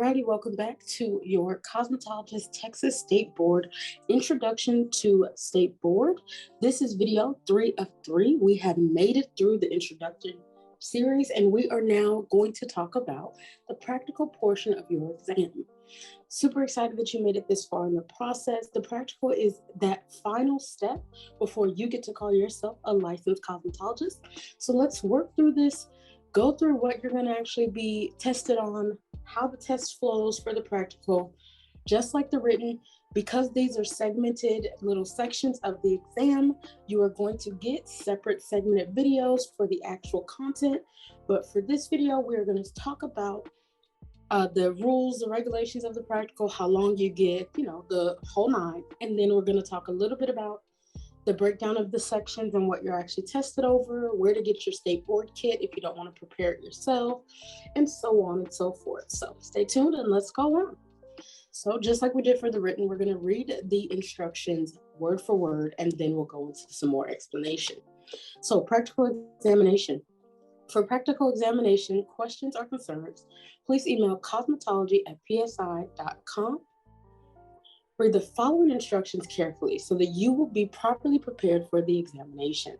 Alrighty, welcome back to your Cosmetologist Texas State Board Introduction to State Board. This is video 3 of 3. We have made it through the introduction series, and we are now going to talk about the practical portion of your exam. Super excited that you made it this far in the process. The practical is that final step before you get to call yourself a licensed cosmetologist. So let's work through this, go through what you're going to actually be tested on, how the test flows for the practical, just like the written. Because these are segmented little sections of the exam, you are going to get separate segmented videos for the actual content. But for this video, we're going to talk about the rules, the regulations of the practical, how long you get, the whole nine. And then we're going to talk a little bit about the breakdown of the sections and what you're actually tested over, where to get your state board kit if you don't want to prepare it yourself, and so on and so forth. So stay tuned and let's go on. So just like we did for the written, we're going to read the instructions word for word, and then we'll go into some more explanation. So practical examination. For practical examination, questions or concerns, please email cosmetology@psi.com. Read the following instructions carefully so that you will be properly prepared for the examination.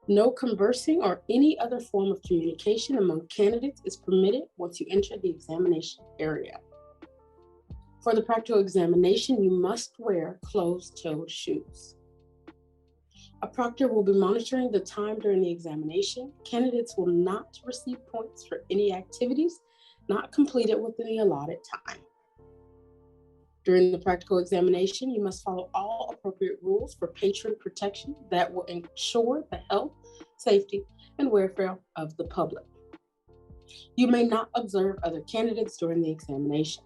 No conversing or any other form of communication among candidates is permitted once you enter the examination area. For the practical examination, you must wear closed-toed shoes. A proctor will be monitoring the time during the examination. Candidates will not receive points for any activities not completed within the allotted time. During the practical examination, you must follow all appropriate rules for patron protection that will ensure the health, safety, and welfare of the public. You may not observe other candidates during the examination.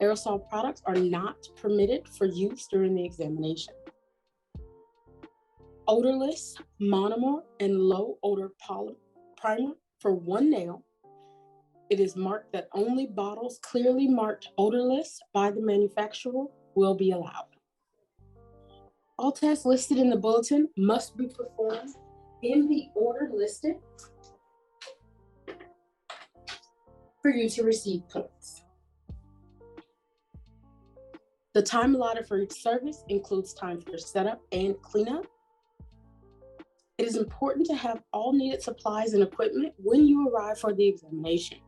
Aerosol products are not permitted for use during the examination. Odorless, monomer, and low odor primer for one nail. It is marked that only bottles clearly marked odorless by the manufacturer will be allowed. All tests listed in the bulletin must be performed in the order listed for you to receive points. The time allotted for each service includes time for setup and cleanup. It is important to have all needed supplies and equipment when you arrive for the examination.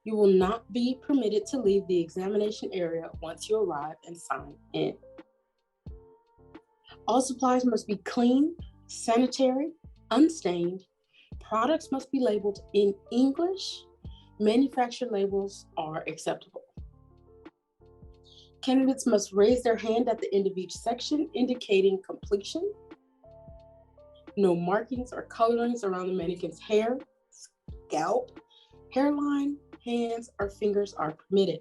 You will not be permitted to leave the examination area once you arrive and sign in. All supplies must be clean, sanitary, unstained. Products must be labeled in English. Manufacturer labels are acceptable. Candidates must raise their hand at the end of each section, indicating completion. No markings or colorings around the mannequin's hair, scalp, hairline, hands, or fingers are permitted.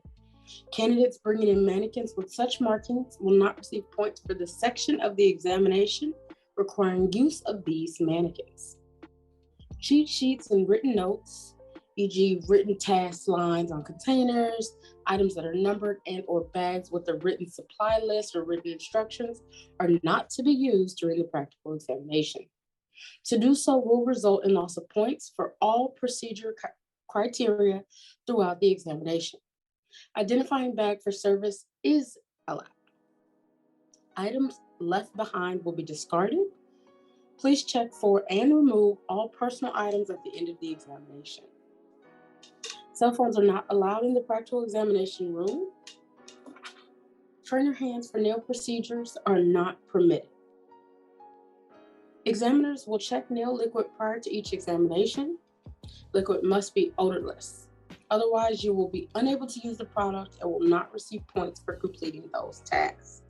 Candidates bringing in mannequins with such markings will not receive points for the section of the examination requiring use of these mannequins. Cheat sheets and written notes, e.g. written task lines on containers, items that are numbered, and or bags with a written supply list or written instructions are not to be used during the practical examination. To do so will result in loss of points for all procedure criteria throughout the examination. Identifying bag for service is allowed. Items left behind will be discarded. Please check for and remove all personal items at the end of the examination. Cell phones are not allowed in the practical examination room. Trainer hands for nail procedures are not permitted. Examiners will check nail liquid prior to each examination. Liquid must be odorless. Otherwise, you will be unable to use the product and will not receive points for completing those tasks.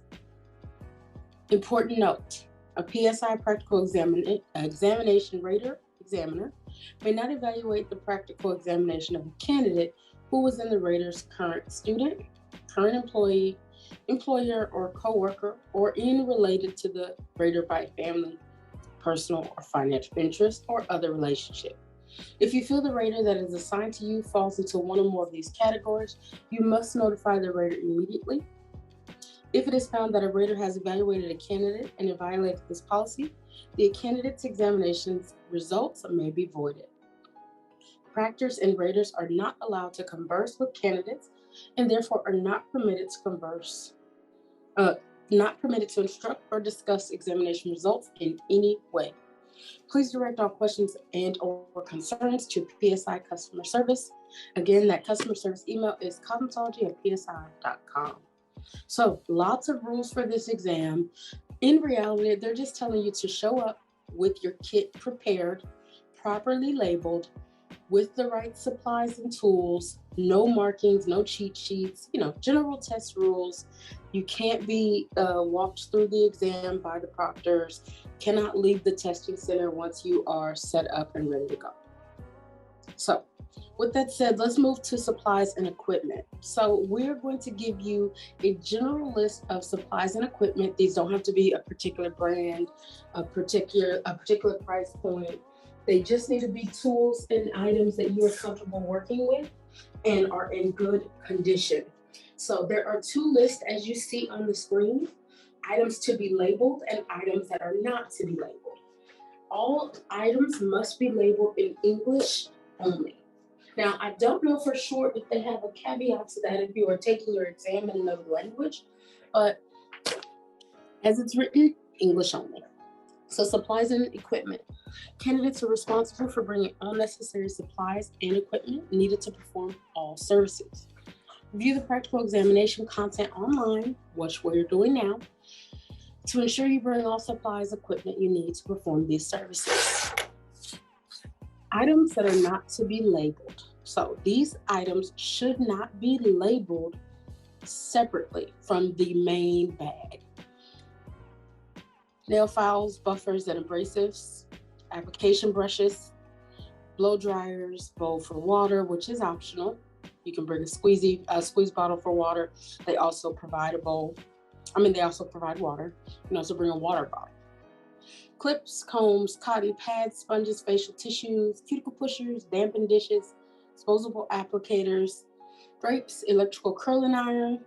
Important note, a PSI practical examination rater examiner may not evaluate the practical examination of a candidate who was in the rater's current student, current employee, employer, or coworker, or any related to the rater by family, personal or financial interest, or other relationship. If you feel the rater that is assigned to you falls into one or more of these categories, you must notify the rater immediately. If it is found that a rater has evaluated a candidate and it violates this policy, the candidate's examination's results may be voided. Proctors and raters are not allowed to converse with candidates and therefore are not permitted to instruct or discuss examination results in any way. Please direct all questions and/or concerns to PSI customer service. Again, that customer service email is cosmetology@psi.com. So, lots of rules for this exam. In reality, they're just telling you to show up with your kit prepared, properly labeled, with the right supplies and tools, no markings, no cheat sheets, general test rules. You can't be walked through the exam by the proctors, cannot leave the testing center once you are set up and ready to go. So with that said, let's move to supplies and equipment. So we're going to give you a general list of supplies and equipment. These don't have to be a particular brand, a particular price point. They just need to be tools and items that you are comfortable working with and are in good condition. So there are two lists, as you see on the screen: items to be labeled and items that are not to be labeled. All items must be labeled in English only. Now, I don't know for sure if they have a caveat to that if you are taking your exam in another language, but as it's written, English only. So supplies and equipment. Candidates are responsible for bringing all necessary supplies and equipment needed to perform all services. Review the practical examination content online, which we're doing now, to ensure you bring all supplies and equipment you need to perform these services. Items that are not to be labeled. So these items should not be labeled separately from the main bag. Nail files, buffers, and abrasives, application brushes, blow dryers, bowl for water, which is optional. You can bring a squeeze bottle for water. They also provide a bowl. They also provide water. You can also bring a water bottle. Clips, combs, cotton pads, sponges, facial tissues, cuticle pushers, dampen dishes, disposable applicators, drapes, electric curling iron,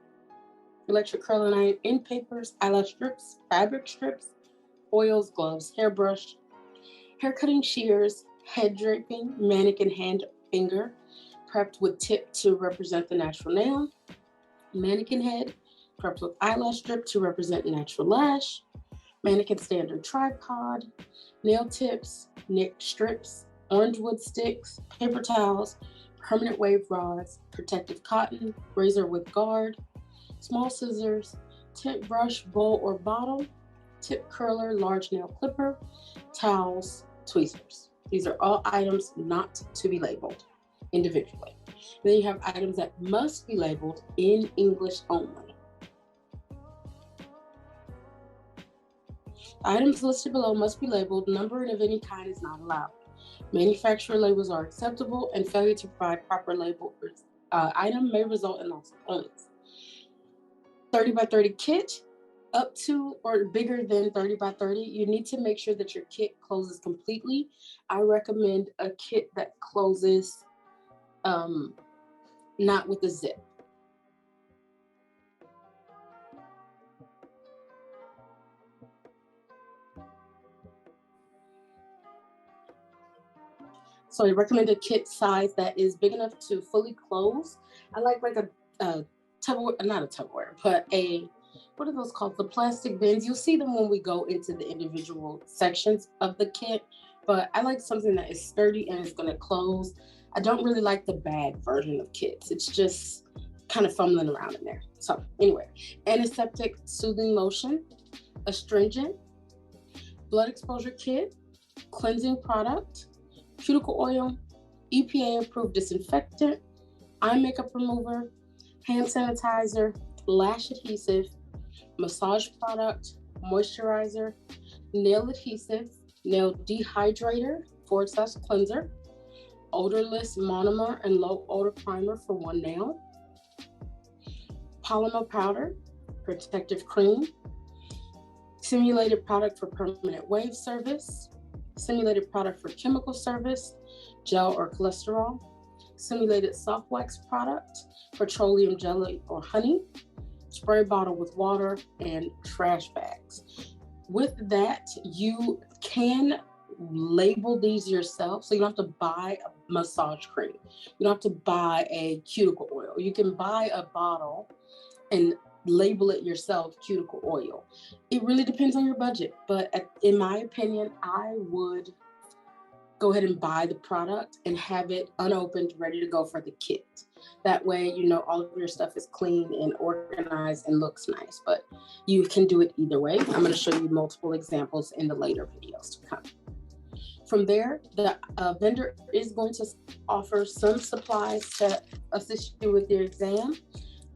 end papers, eyelash strips, fabric strips, oils, gloves, hairbrush, hair cutting shears, head draping, mannequin hand finger, prepped with tip to represent the natural nail, mannequin head, prepped with eyelash strip to represent natural lash, mannequin standard tripod, nail tips, nick strips, orange wood sticks, paper towels, permanent wave rods, protective cotton, razor with guard, small scissors, tip brush, bowl or bottle, tip curler, large nail clipper, towels, tweezers. These are all items not to be labeled individually. Then you have items that must be labeled in English only. Items listed below must be labeled. Numbering of any kind is not allowed. Manufacturer labels are acceptable, and failure to provide proper label item may result in loss of points. 30 by 30 kit, up to or bigger than 30 by 30, you need to make sure that your kit closes completely. I recommend a kit that closes not with a zip. So I recommend a kit size that is big enough to fully close. I like a Tupperware, not a Tupperware, but what are those called? The plastic bins. You'll see them when we go into the individual sections of the kit, but I like something that is sturdy and is going to close. I don't really like the bag version of kits. It's just kind of fumbling around in there. So anyway, antiseptic soothing lotion, astringent, blood exposure kit, cleansing product, cuticle oil, EPA-approved disinfectant, eye makeup remover, hand sanitizer, lash adhesive, massage product, moisturizer, nail adhesive, nail dehydrator / cleanser, odorless monomer and low odor primer for one nail, polymer powder, protective cream, simulated product for permanent wave service, simulated product for chemical service, gel or cholesterol, simulated soft wax product, petroleum jelly or honey, spray bottle with water, and trash bags. With that, you can label these yourself, so you don't have to buy a massage cream. You don't have to buy a cuticle oil. You can buy a bottle and label it yourself cuticle oil. It really depends on your budget, but in my opinion, I would go ahead and buy the product and have it unopened, ready to go for the kit. That way, you know, all of your stuff is clean and organized and looks nice, but you can do it either way. I'm going to show you multiple examples in the later videos to come. From there, the vendor is going to offer some supplies to assist you with your exam: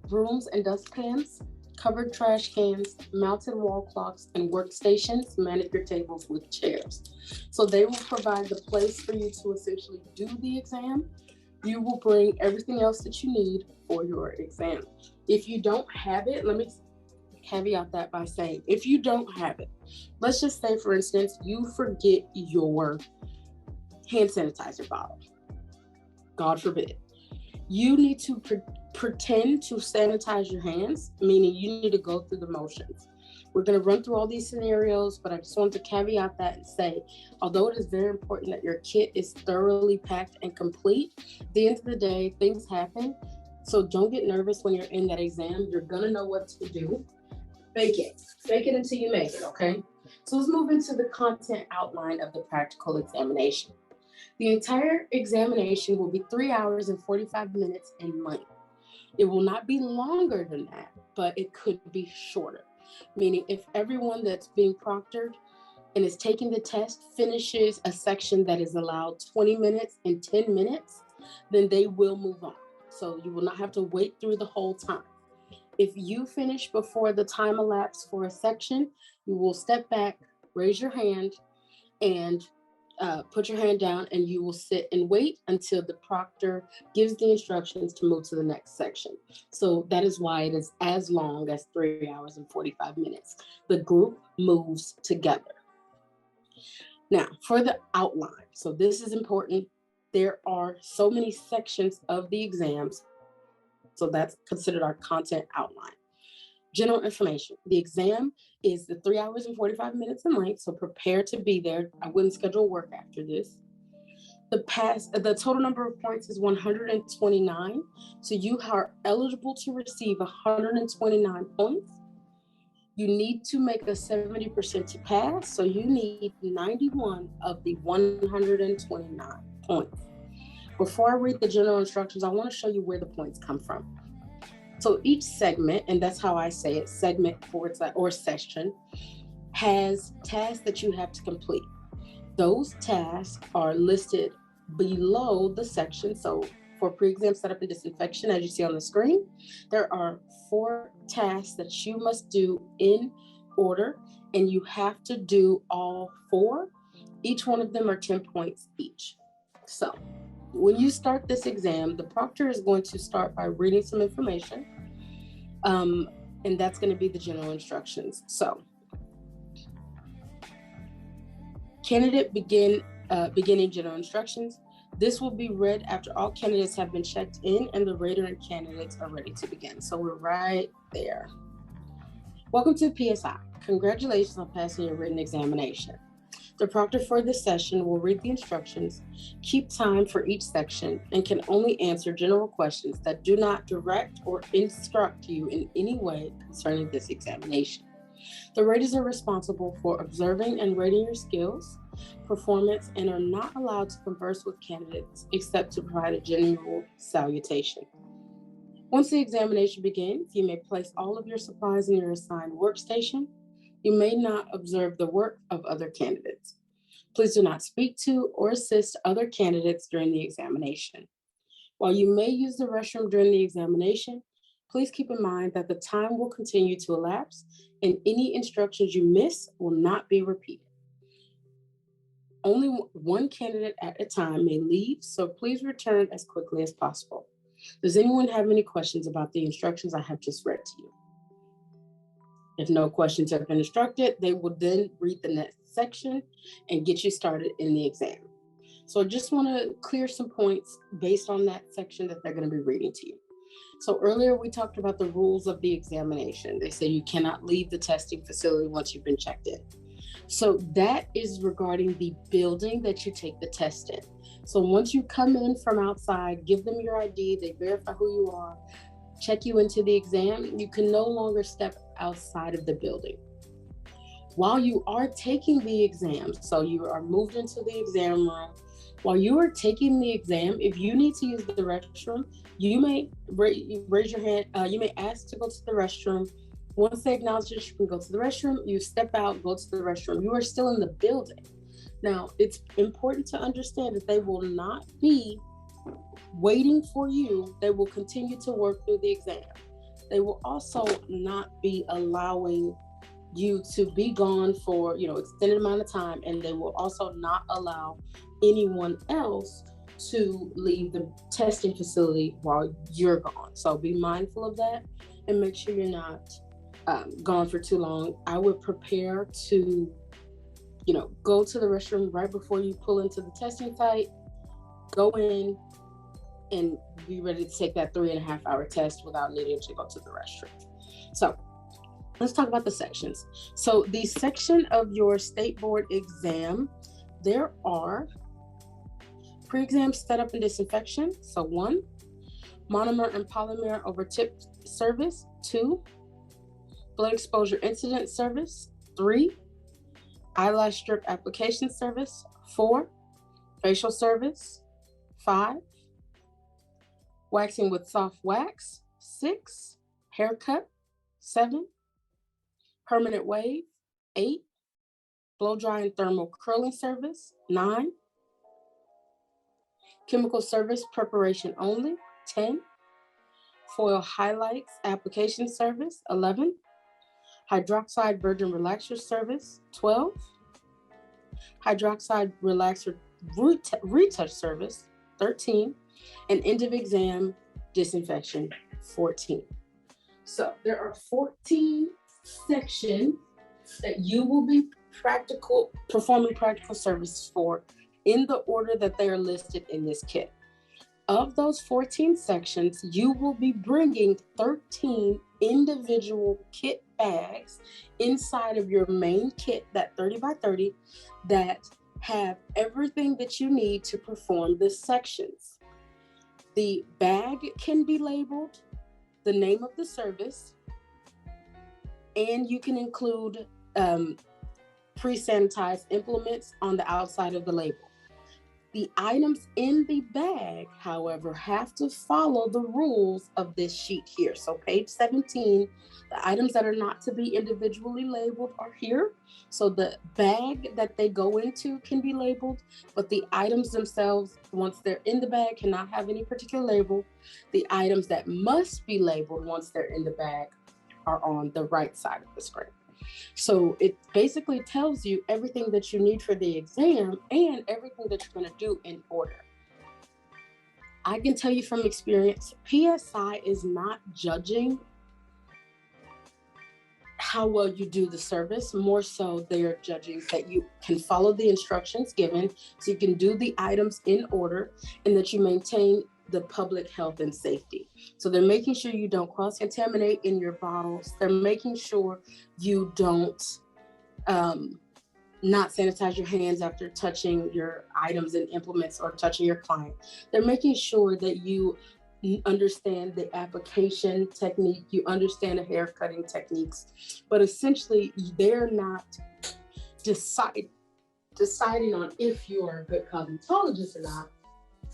brooms and dustpans, covered trash cans, mounted wall clocks, and workstations, manicure tables with chairs. So they will provide the place for you to essentially do the exam. You will bring everything else that you need for your exam. If you don't have it, let me caveat that by saying, if you don't have it, let's just say, for instance, you forget your hand sanitizer bottle. God forbid. You need to pretend to sanitize your hands, meaning you need to go through the motions. We're going to run through all these scenarios, but I just want to caveat that and say, although it is very important that your kit is thoroughly packed and complete, at the end of the day, things happen. So don't get nervous when you're in that exam. You're going to know what to do. Fake it. Fake it until you make it, okay? So let's move into the content outline of the practical examination. The entire examination will be 3 hours and 45 minutes in length. It will not be longer than that, but it could be shorter. Meaning if everyone that's being proctored and is taking the test finishes a section that is allowed 20 minutes and 10 minutes, then they will move on. So you will not have to wait through the whole time. If you finish before the time elapsed for a section, you will step back, raise your hand, and put your hand down, and you will sit and wait until the proctor gives the instructions to move to the next section. So that is why it is as long as 3 hours and 45 minutes. The group moves together. Now, for the outline. So this is important. There are so many sections of the exams. So that's considered our content outline. General information. The exam is the 3 hours and 45 minutes in length, so prepare to be there. I wouldn't schedule work after this. The total number of points is 129, so you are eligible to receive 129 points. You need to make a 70% to pass, so you need 91 of the 129 points. Before I read the general instructions, I want to show you where the points come from. So each segment, and that's how I say it, segment or section, has tasks that you have to complete. Those tasks are listed below the section. So for pre-exam setup and disinfection, as you see on the screen, there are 4 tasks that you must do in order, and you have to do all 4. Each one of them are 10 points each. So when you start this exam, the proctor is going to start by reading some information, and that's going to be the general instructions. So, candidate beginning general instructions. This will be read after all candidates have been checked in and the rater and candidates are ready to begin. So we're right there. Welcome to PSI. Congratulations on passing your written examination. The proctor for this session will read the instructions, keep time for each section, and can only answer general questions that do not direct or instruct you in any way concerning this examination. The raters are responsible for observing and rating your skills, performance, and are not allowed to converse with candidates except to provide a general salutation. Once the examination begins, you may place all of your supplies in your assigned workstation. You may not observe the work of other candidates. Please do not speak to or assist other candidates during the examination. While you may use the restroom during the examination, please keep in mind that the time will continue to elapse and any instructions you miss will not be repeated. Only one candidate at a time may leave, so please return as quickly as possible. Does anyone have any questions about the instructions I have just read to you? If no questions have been instructed, they will then read the next section and get you started in the exam. So I just want to clear some points based on that section that they're going to be reading to you. So earlier we talked about the rules of the examination. They say you cannot leave the testing facility once you've been checked in. So that is regarding the building that you take the test in. So once you come in from outside, give them your ID, they verify who you are, check you into the exam, you can no longer step outside of the building. While you are taking the exam, so you are moved into the exam room, while you are taking the exam, if you need to use the restroom, you may raise your hand, you may ask to go to the restroom. Once they acknowledge that you can go to the restroom, you step out, go to the restroom. You are still in the building. Now, it's important to understand that they will not be waiting for you. They will continue to work through the exam. They will also not be allowing you to be gone for, extended amount of time, and they will also not allow anyone else to leave the testing facility while you're gone. So be mindful of that and make sure you're not gone for too long. I would prepare to, go to the restroom right before you pull into the testing site, go in and be ready to take that 3.5 hour test without needing to go to the restroom. So let's talk about the sections. So the section of your state board exam, there are pre-exam setup and disinfection. So 1, monomer and polymer over tip service. 2, blood exposure incident service. 3, eyelash strip application service. 4, facial service. 5, waxing with soft wax. 6, haircut. 7, permanent wave. 8, blow dry and thermal curling service. 9, chemical service preparation only. 10, foil highlights application service. 11, hydroxide virgin relaxer service. 12, hydroxide relaxer retouch service. 13, and end of exam disinfection. 14. So there are 14 sections that you will be performing practical services for in the order that they are listed in this kit. Of those 14 sections, you will be bringing 13 individual kit bags inside of your main kit, that 30 by 30, that have everything that you need to perform the sections. The bag can be labeled the name of the service, and you can include pre-sanitized implements on the outside of the label. The items in the bag, however, have to follow the rules of this sheet here. So page 17, the items that are not to be individually labeled are here. So the bag that they go into can be labeled, but the items themselves, once they're in the bag, cannot have any particular label. The items that must be labeled once they're in the bag are on the right side of the screen. So it basically tells you everything that you need for the exam and everything that you're going to do in order. I can tell you from experience, PSI is not judging how well you do the service. More so, they are judging that you can follow the instructions given, so you can do the items in order, and that you maintain the public health and safety. So they're making sure you don't cross-contaminate in your bottles. They're making sure you don't not sanitize your hands after touching your items and implements or touching your client. They're making sure that you understand the application technique, you understand the hair cutting techniques, but essentially they're not deciding on if you are a good cosmetologist or not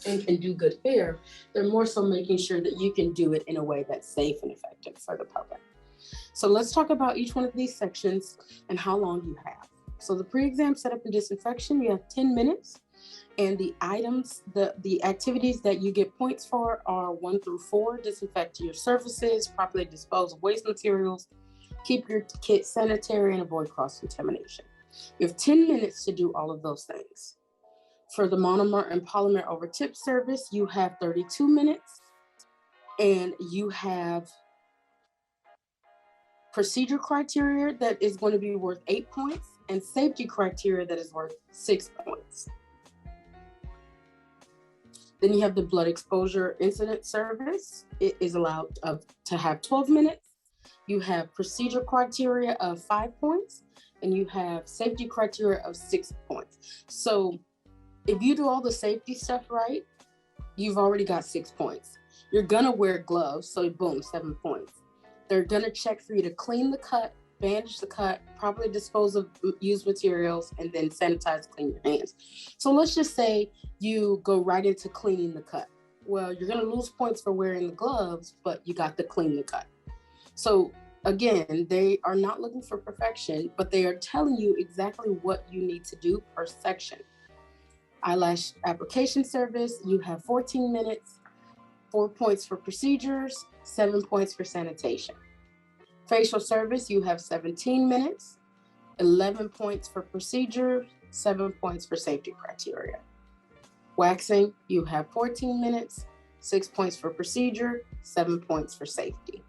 and can do good hair. They're more so making sure that you can do it in a way that's safe and effective for the public. So let's talk about each one of these sections and how long you have. So the pre-exam setup and disinfection, you have 10 minutes. And the items, the activities that you get points for are 1 through 4, disinfect your surfaces, properly dispose of waste materials, keep your kit sanitary, and avoid cross-contamination. You have 10 minutes to do all of those things. For the monomer and polymer over tip service, you have 32 minutes, and you have procedure criteria that is going to be worth 8 points, and safety criteria that is worth 6 points. Then you have the blood exposure incident service. It is allowed to have 12 minutes. You have procedure criteria of 5 points, and you have safety criteria of 6 points. So If you do all the safety stuff right, you've already got 6 points. You're gonna wear gloves, so boom, 7 points. They're gonna check for you to clean the cut, bandage the cut, properly dispose of used materials, and then sanitize, clean your hands. So let's just say you go right into cleaning the cut. Well, you're gonna lose points for wearing the gloves, but you got to clean the cut. So again, they are not looking for perfection, but they are telling you exactly what you need to do per section. Eyelash application service, you have 14 minutes, 4 points for procedures, 7 points for sanitation. Facial service, you have 17 minutes, 11 points for procedure, 7 points for safety criteria. Waxing, you have 14 minutes, 6 points for procedure, 7 points for safety.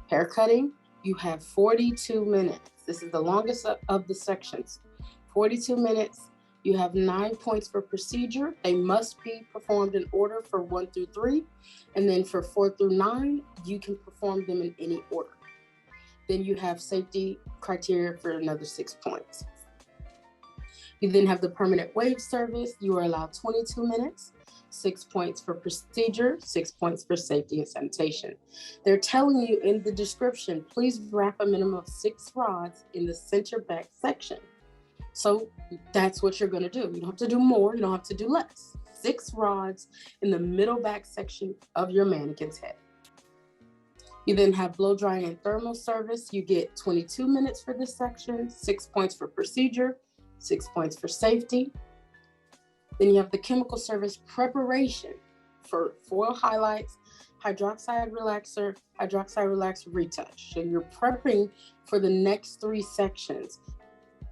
Haircutting, you have 42 minutes. This is the longest of the sections. 42 minutes, you have 9 points for procedure. They must be performed in order for 1 through 3. And then for 4 through 9, you can perform them in any order. Then you have safety criteria for another 6 points. You then have the permanent wave service. You are allowed 22 minutes, 6 points for procedure, 6 points for safety and sanitation. They're telling you in the description, please wrap a minimum of 6 rods in the center back section. So that's what you're gonna do. You don't have to do more, you don't have to do less. 6 rods in the middle back section of your mannequin's head. You then have blow drying and thermal service. You get 22 minutes for this section, 6 points for procedure, 6 points for safety. Then you have the chemical service preparation for foil highlights, hydroxide relaxer retouch. So you're prepping for the next 3 sections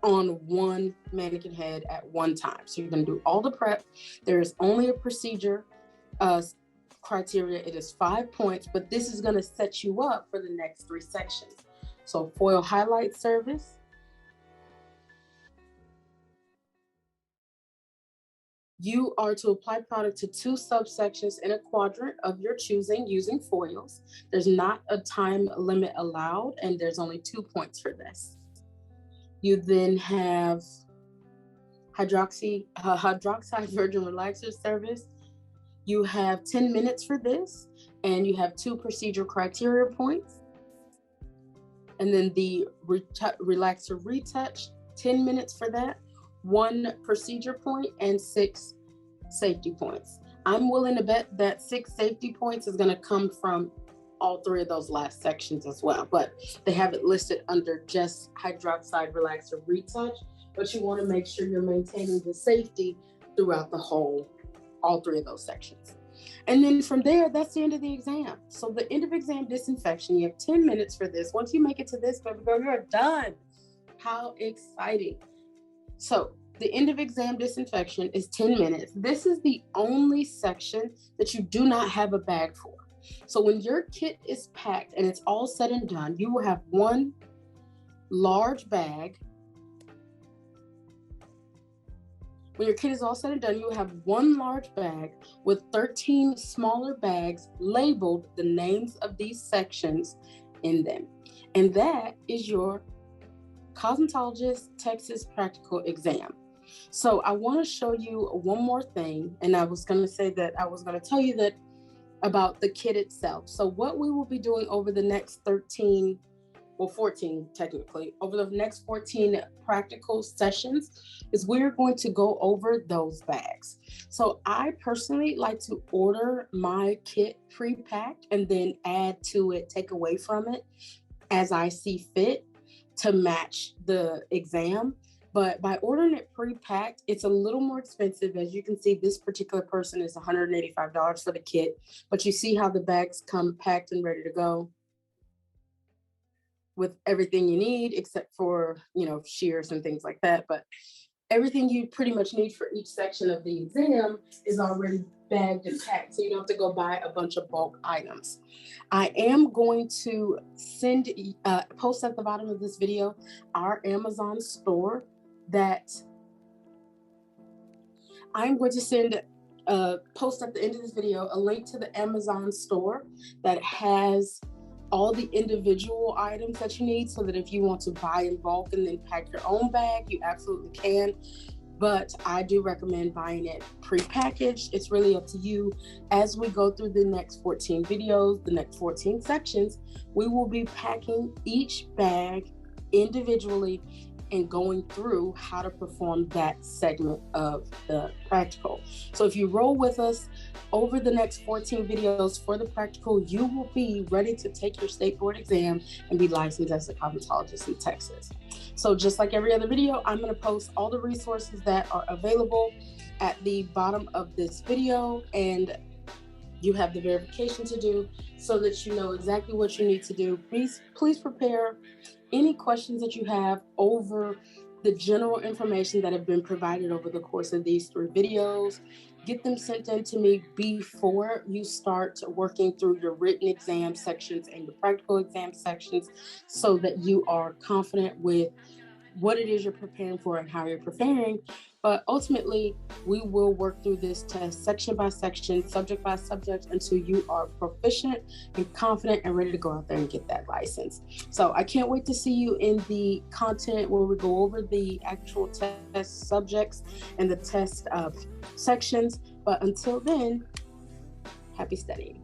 on one mannequin head at one time. So you're gonna do all the prep. There is only a procedure criteria. It is 5 points, but this is gonna set you up for the next 3 sections. So foil highlight service, you are to apply product to 2 subsections in a quadrant of your choosing using foils. There's not a time limit allowed, and there's only 2 points for this. You then have hydroxide virgin relaxer service. You have 10 minutes for this, and you have 2 procedure criteria points. And then the relaxer retouch, 10 minutes for that, 1 procedure point, and 6 safety points. I'm willing to bet that 6 safety points is going to come from all 3 of those last sections as well, but they have it listed under just hydroxide relaxer retouch, but you want to make sure you're maintaining the safety throughout all 3 of those sections. And then from there, that's the end of the exam. So the end of exam disinfection, you have 10 minutes for this. Once you make it to this, baby girl, you're done. How exciting. So the end of exam disinfection is 10 minutes. This is the only section that you do not have a bag for. So when your kit is packed and it's all said and done, you will have 1 large bag. When your kit is all said and done, you will have 1 large bag with 13 smaller bags labeled the names of these sections in them. And that is your Cosmetologist Texas practical exam. So I want to show you one more thing, and I was going to say that I was going to tell you that about the kit itself. So what we will be doing over the next 14 technically, over the next 14 practical sessions is we're going to go over those bags. So I personally like to order my kit pre-packed and then add to it, take away from it as I see fit to match the exam. But by ordering it pre-packed, it's a little more expensive. As you can see, this particular person is $185 for the kit, but you see how the bags come packed and ready to go with everything you need, except for, shears and things like that. But everything you pretty much need for each section of the exam is already bagged and packed, so you don't have to go buy a bunch of bulk items. I am going to post at the bottom of this video our Amazon store that I'm going to post at the end of this video a link to the Amazon store that has all the individual items that you need, so that if you want to buy in bulk and then pack your own bag, you absolutely can. but I do recommend buying it pre-packaged. It's really up to you. As we go through the next 14 videos, the next 14 sections, we will be packing each bag individually and going through how to perform that segment of the practical. So if you roll with us over the next 14 videos for the practical, you will be ready to take your state board exam and be licensed as a cosmetologist in Texas. So just like every other video, I'm going to post all the resources that are available at the bottom of this video, and you have the verification to do so that you know exactly what you need to do. Please prepare any questions that you have over the general information that have been provided over the course of these 3 videos. Get them sent in to me before you start working through your written exam sections and your practical exam sections so that you are confident with what it is you're preparing for and how you're preparing. But ultimately, we will work through this test section by section, subject by subject, until you are proficient and confident and ready to go out there and get that license. So I can't wait to see you in the content where we go over the actual test subjects and the test sections. But until then, happy studying.